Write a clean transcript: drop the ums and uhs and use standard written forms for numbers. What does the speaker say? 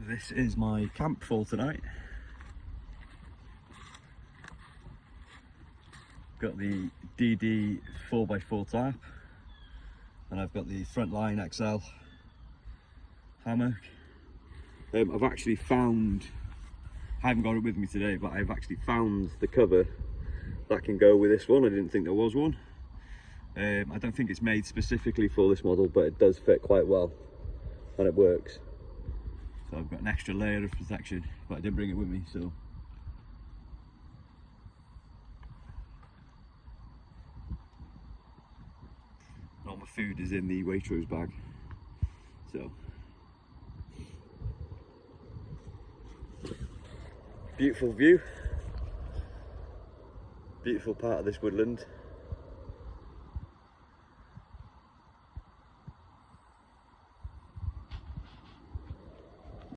This is my camp for tonight. Got the DD 4x4 tarp, and I've got the Frontline XL hammock. I've actually found, I haven't got it with me today, but I've actually found the cover that can go with this one. I didn't think there was one. I don't think it's made specifically for this model, but it does fit quite well and it works. So I've got an extra layer of protection, but I didn't bring it with me, so. All my food is in the Waitrose bag, so. Beautiful view. Beautiful part of this woodland.